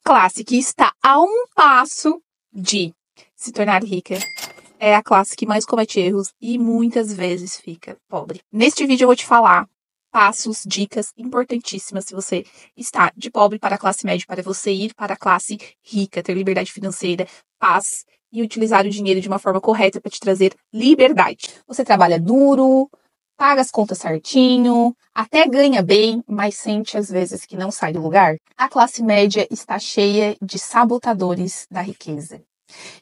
classe que está a um passo de se tornar rica é a classe que mais comete erros e muitas vezes fica pobre. Neste vídeo eu vou te falar passos, dicas importantíssimas se você está de pobre para a classe média, para você ir para a classe rica, ter liberdade financeira, paz e utilizar o dinheiro de uma forma correta para te trazer liberdade. Você trabalha duro, paga as contas certinho, até ganha bem, mas sente às vezes que não sai do lugar. A classe média está cheia de sabotadores da riqueza.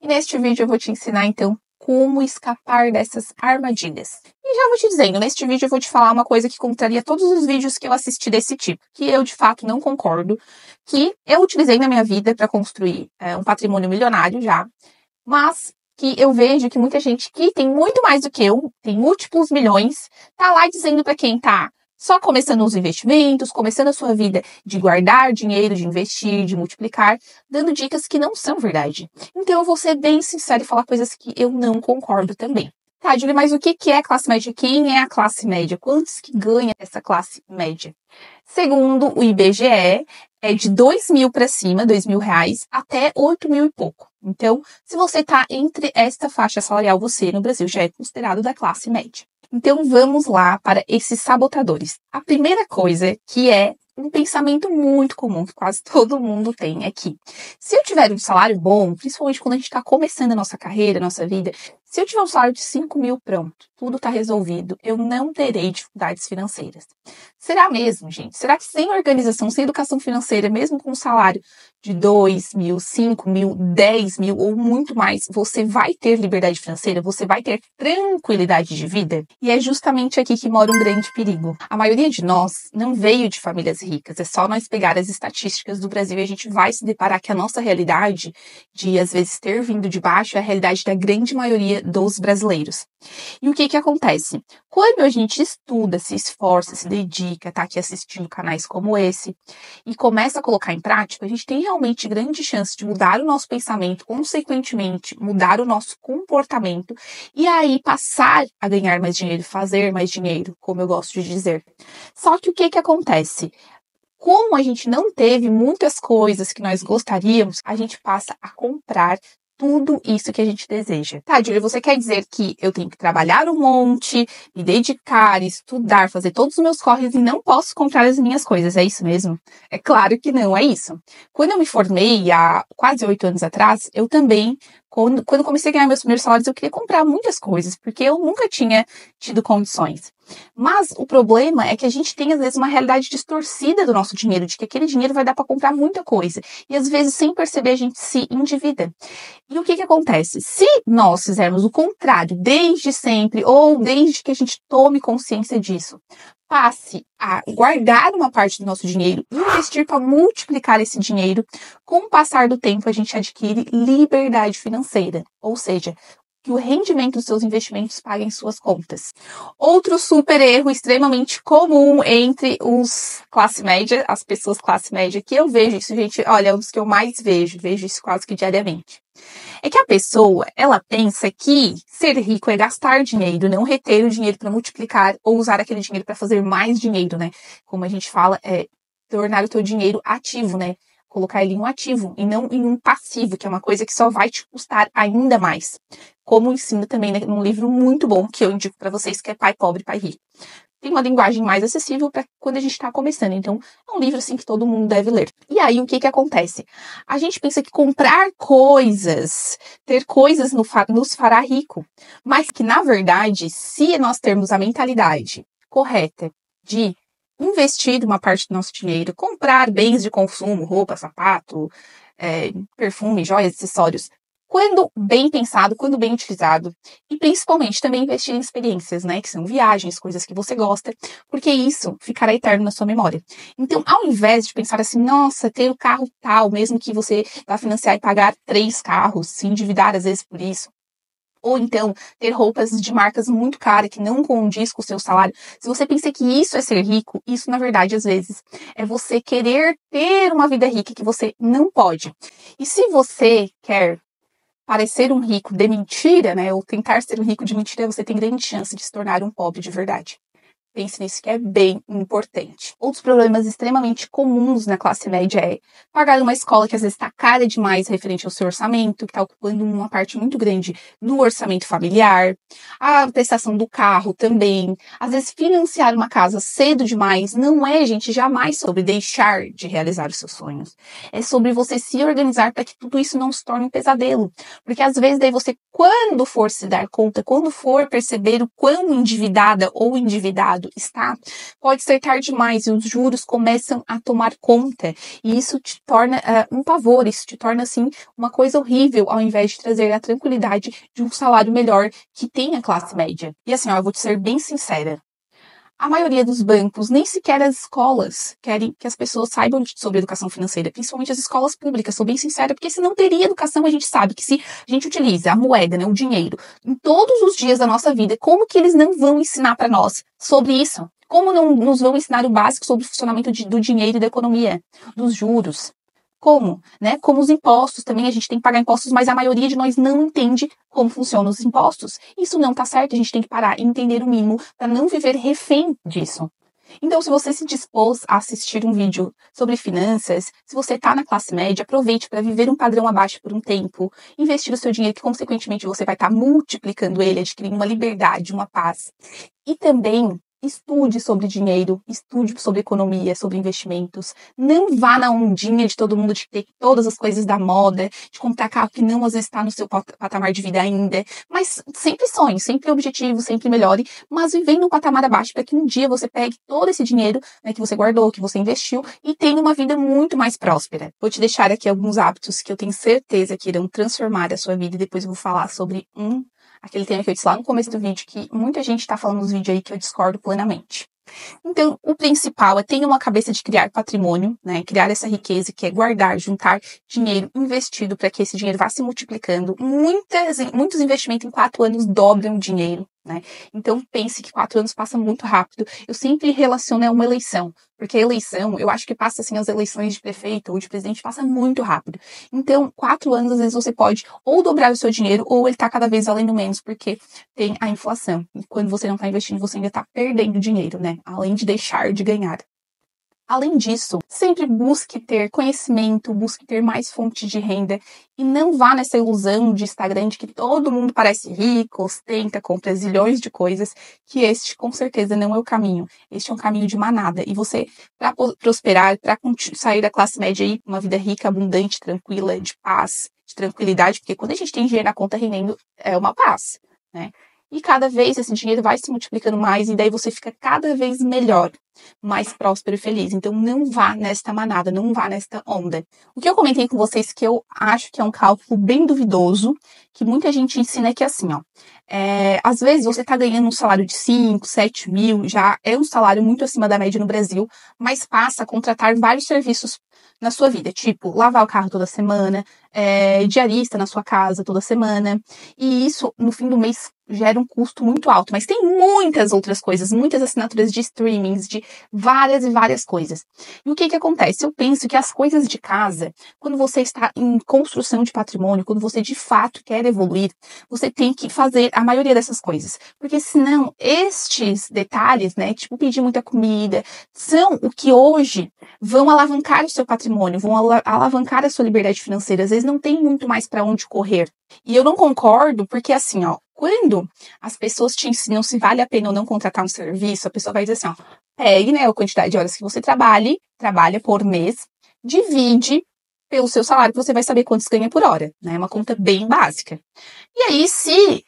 E neste vídeo eu vou te ensinar então como escapar dessas armadilhas. E já vou te dizendo, neste vídeo eu vou te falar uma coisa que contraria todos os vídeos que eu assisti desse tipo, que eu de fato não concordo, que eu utilizei na minha vida para construir um patrimônio milionário já, mas que eu vejo que muita gente que tem muito mais do que eu, tem múltiplos milhões, tá lá dizendo para quem tá só começando os investimentos, começando a sua vida de guardar dinheiro, de investir, de multiplicar, dando dicas que não são verdade. Então eu vou ser bem sincera e falar coisas que eu não concordo também. Tá, Julie, mas o que é a classe média? Quem é a classe média? Quantos que ganha essa classe média? Segundo o IBGE, é de 2 mil para cima, R$ 2.000, até 8 mil e pouco. Então, se você tá entre esta faixa salarial, você no Brasil já é considerado da classe média. Então, vamos lá para esses sabotadores. A primeira coisa que é um pensamento muito comum, que quase todo mundo tem, é que se eu tiver um salário bom, principalmente quando a gente está começando a nossa carreira, a nossa vida, se eu tiver um salário de 5 mil, pronto, tudo está resolvido, eu não terei dificuldades financeiras. Será mesmo, gente? Será que sem organização, sem educação financeira, mesmo com um salário de 2 mil, 5 mil, 10 mil ou muito mais, você vai ter liberdade financeira? Você vai ter tranquilidade de vida? E é justamente aqui que mora um grande perigo. A maioria de nós não veio de famílias ricas. É só nós pegar as estatísticas do Brasil e a gente vai se deparar que a nossa realidade de, às vezes, ter vindo de baixo é a realidade da grande maioria dos brasileiros. E o que acontece? Quando a gente estuda, se esforça, se dedica, tá aqui assistindo canais como esse, e começa a colocar em prática, a gente tem realmente grande chance de mudar o nosso pensamento, consequentemente, mudar o nosso comportamento, e aí passar a ganhar mais dinheiro, fazer mais dinheiro, como eu gosto de dizer. Só que o que acontece? Como a gente não teve muitas coisas que nós gostaríamos, a gente passa a comprar tudo isso que a gente deseja. Tá, Júlia, você quer dizer que eu tenho que trabalhar um monte, me dedicar, estudar, fazer todos os meus corres e não posso comprar as minhas coisas, é isso mesmo? É claro que não é isso. Quando eu me formei, há quase 8 anos atrás, eu também, quando comecei a ganhar meus primeiros salários, eu queria comprar muitas coisas, porque eu nunca tinha tido condições. Mas o problema é que a gente tem, às vezes, uma realidade distorcida do nosso dinheiro, de que aquele dinheiro vai dar para comprar muita coisa. E, às vezes, sem perceber, a gente se endivida. E o que acontece? Se nós fizermos o contrário desde sempre, ou desde que a gente tome consciência disso, passe a guardar uma parte do nosso dinheiro, investir para multiplicar esse dinheiro, com o passar do tempo a gente adquire liberdade financeira. Ou seja, que o rendimento dos seus investimentos paguem suas contas. Outro super erro extremamente comum entre os classe média, as pessoas classe média, que eu vejo isso, gente, olha, é um dos que eu mais vejo isso quase que diariamente. É que a pessoa, ela pensa que ser rico é gastar dinheiro, não reter o dinheiro para multiplicar ou usar aquele dinheiro para fazer mais dinheiro, né? Como a gente fala, é tornar o teu dinheiro ativo, né? Colocar ele em um ativo e não em um passivo, que é uma coisa que só vai te custar ainda mais. Como ensina também num livro muito bom que eu indico para vocês, que é Pai Pobre, Pai Rico. Tem uma linguagem mais acessível para quando a gente está começando. Então, é um livro assim que todo mundo deve ler. E aí, o que acontece? A gente pensa que comprar coisas, ter coisas nos fará rico. Mas que, na verdade, se nós termos a mentalidade correta de investir uma parte do nosso dinheiro, comprar bens de consumo, roupa, sapato, perfume, joias, acessórios, quando bem pensado, quando bem utilizado, e principalmente também investir em experiências, né, que são viagens, coisas que você gosta, porque isso ficará eterno na sua memória. Então, ao invés de pensar assim, nossa, ter o carro tal, mesmo que você vá financiar e pagar 3 carros, se endividar às vezes por isso, ou então ter roupas de marcas muito caras que não condiz com o seu salário. Se você pensa que isso é ser rico, isso na verdade às vezes é você querer ter uma vida rica que você não pode. E se você quer parecer um rico de mentira, né, ou tentar ser um rico de mentira, você tem grande chance de se tornar um pobre de verdade. Pense nisso que é bem importante. Outros problemas extremamente comuns na classe média é pagar uma escola que às vezes está cara demais referente ao seu orçamento, que está ocupando uma parte muito grande do orçamento familiar, a prestação do carro também, às vezes financiar uma casa cedo demais. Não é, gente, jamais sobre deixar de realizar os seus sonhos. É sobre você se organizar para que tudo isso não se torne um pesadelo. Porque às vezes daí você, quando for se dar conta, quando for perceber o quão endividada ou endividado está, pode ser tarde demais e os juros começam a tomar conta. E isso te torna um pavor, isso te torna, assim, uma coisa horrível, ao invés de trazer a tranquilidade de um salário melhor que tem a classe média. E assim, ó, eu vou te ser bem sincera. A maioria dos bancos, nem sequer as escolas, querem que as pessoas saibam sobre educação financeira, principalmente as escolas públicas, sou bem sincera, porque se não teria educação, a gente sabe que se a gente utiliza a moeda, né, o dinheiro, em todos os dias da nossa vida, como que eles não vão ensinar para nós sobre isso? Como não nos vão ensinar o básico sobre o funcionamento do dinheiro e da economia, dos juros? Como, né? Como os impostos também, a gente tem que pagar impostos, mas a maioria de nós não entende como funcionam os impostos. Isso não tá certo, a gente tem que parar e entender o mínimo para não viver refém disso. Então, se você se dispôs a assistir um vídeo sobre finanças, se você está na classe média, aproveite para viver um padrão abaixo por um tempo, investir o seu dinheiro, que consequentemente você vai estar multiplicando ele, adquirindo uma liberdade, uma paz. E também estude sobre dinheiro, estude sobre economia, sobre investimentos. Não vá na ondinha de todo mundo de ter todas as coisas da moda, de comprar carro que não às vezes está no seu patamar de vida ainda. Mas sempre sonhe, sempre objetivo, sempre melhore, mas vivendo um patamar abaixo para que um dia você pegue todo esse dinheiro, né, que você guardou, que você investiu e tenha uma vida muito mais próspera. Vou te deixar aqui alguns hábitos que eu tenho certeza que irão transformar a sua vida e depois eu vou falar sobre aquele tema que eu disse lá no começo do vídeo, que muita gente está falando nos vídeos aí que eu discordo plenamente. Então, o principal é ter uma cabeça de criar patrimônio, né? Criar essa riqueza, que é guardar, juntar dinheiro investido para que esse dinheiro vá se multiplicando. Muitos investimentos em 4 anos dobram o dinheiro, né? Então, pense que 4 anos passa muito rápido. Eu sempre relaciono a uma eleição, porque a eleição, eu acho que passa assim, as eleições de prefeito ou de presidente passa muito rápido. Então, 4 anos, às vezes você pode ou dobrar o seu dinheiro ou ele tá cada vez valendo menos, porque tem a inflação. E quando você não tá investindo, você ainda tá perdendo dinheiro, né? Além de deixar de ganhar. Além disso, sempre busque ter conhecimento, busque ter mais fontes de renda e não vá nessa ilusão de Instagram de que todo mundo parece rico, ostenta, compra zilhões de coisas, que este com certeza não é o caminho. Este é um caminho de manada. E você, para prosperar, para sair da classe média e ir uma vida rica, abundante, tranquila, de paz, de tranquilidade, porque quando a gente tem dinheiro na conta rendendo, é uma paz, né? E cada vez esse dinheiro vai se multiplicando mais e daí você fica cada vez melhor, mais próspero e feliz. Então não vá nesta manada, não vá nesta onda. O que eu comentei com vocês que eu acho que é um cálculo bem duvidoso, que muita gente ensina é que assim, ó, às vezes você tá ganhando um salário de 5, 7 mil, já é um salário muito acima da média no Brasil, mas passa a contratar vários serviços na sua vida, tipo lavar o carro toda semana, diarista na sua casa toda semana, e isso no fim do mês gera um custo muito alto, mas tem muitas outras coisas, muitas assinaturas de streamings, de várias e várias coisas. E o que acontece? Eu penso que as coisas de casa, quando você está em construção de patrimônio, quando você de fato quer evoluir, você tem que fazer a maioria dessas coisas, porque senão estes detalhes, né, tipo pedir muita comida, são o que hoje vão alavancar o seu patrimônio, vão alavancar a sua liberdade financeira. Às vezes não tem muito mais para onde correr. E eu não concordo, porque assim, ó, quando as pessoas te ensinam se vale a pena ou não contratar um serviço, a pessoa vai dizer assim, ó, pegue, né, a quantidade de horas que você trabalha por mês, divide pelo seu salário, que você vai saber quanto ganha por hora, né, é uma conta bem básica. E aí, se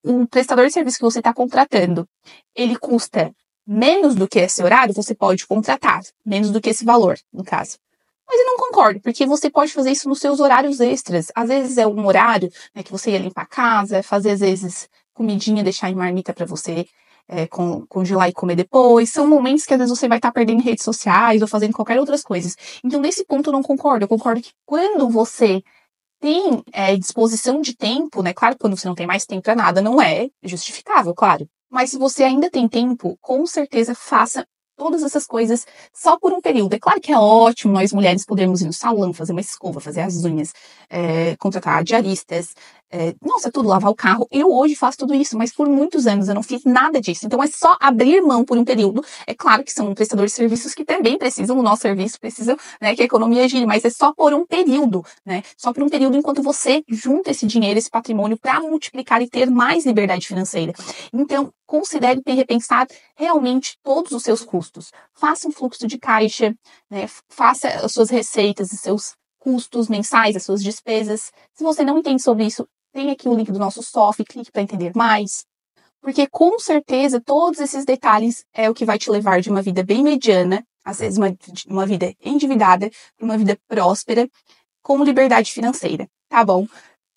o prestador de serviço que você está contratando, ele custa menos do que esse horário, você pode contratar, menos do que esse valor, no caso. Mas eu não concordo, porque você pode fazer isso nos seus horários extras. Às vezes é um horário, né, que você ia limpar a casa, fazer às vezes comidinha, deixar em marmita para você congelar e comer depois. São momentos que às vezes você vai estar perdendo em redes sociais ou fazendo qualquer outras coisas. Então, nesse ponto eu não concordo. Eu concordo que quando você tem disposição de tempo, né? Claro, quando você não tem mais tempo para nada, não é justificável, claro. Mas se você ainda tem tempo, com certeza faça todas essas coisas só por um período. É claro que é ótimo nós mulheres podermos ir no salão, fazer uma escova, fazer as unhas, contratar diaristas, nossa, tudo, lavar o carro. Eu hoje faço tudo isso, mas por muitos anos eu não fiz nada disso. Então é só abrir mão por um período. É claro que são prestadores de serviços que também precisam do nosso serviço, precisam, né, que a economia gire, mas é só por um período, né? Só por um período enquanto você junta esse dinheiro, esse patrimônio para multiplicar e ter mais liberdade financeira. Então, considere ter repensar realmente todos os seus custos. Faça um fluxo de caixa, né? Faça as suas receitas e seus custos mensais, as suas despesas. Se você não entende sobre isso, tem aqui o link do nosso software, clique para entender mais. Porque com certeza todos esses detalhes é o que vai te levar de uma vida bem mediana, às vezes uma vida endividada, para uma vida próspera, com liberdade financeira, tá bom?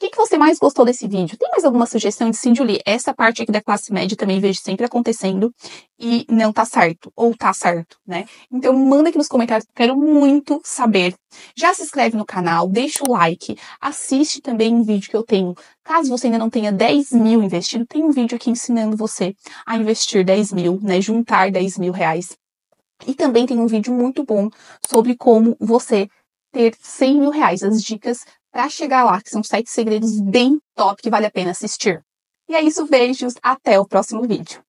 O que você mais gostou desse vídeo? Tem mais alguma sugestão de Cindy Lee? Essa parte aqui da classe média também vejo sempre acontecendo e não tá certo, ou tá certo, né? Então manda aqui nos comentários, quero muito saber. Já se inscreve no canal, deixa o like, assiste também um vídeo que eu tenho. Caso você ainda não tenha 10 mil investido, tem um vídeo aqui ensinando você a investir 10 mil, né? Juntar 10 mil reais. E também tem um vídeo muito bom sobre como você ter 100 mil reais, as dicas para chegar lá, que são 7 segredos bem top que vale a pena assistir. E é isso, beijos, até o próximo vídeo.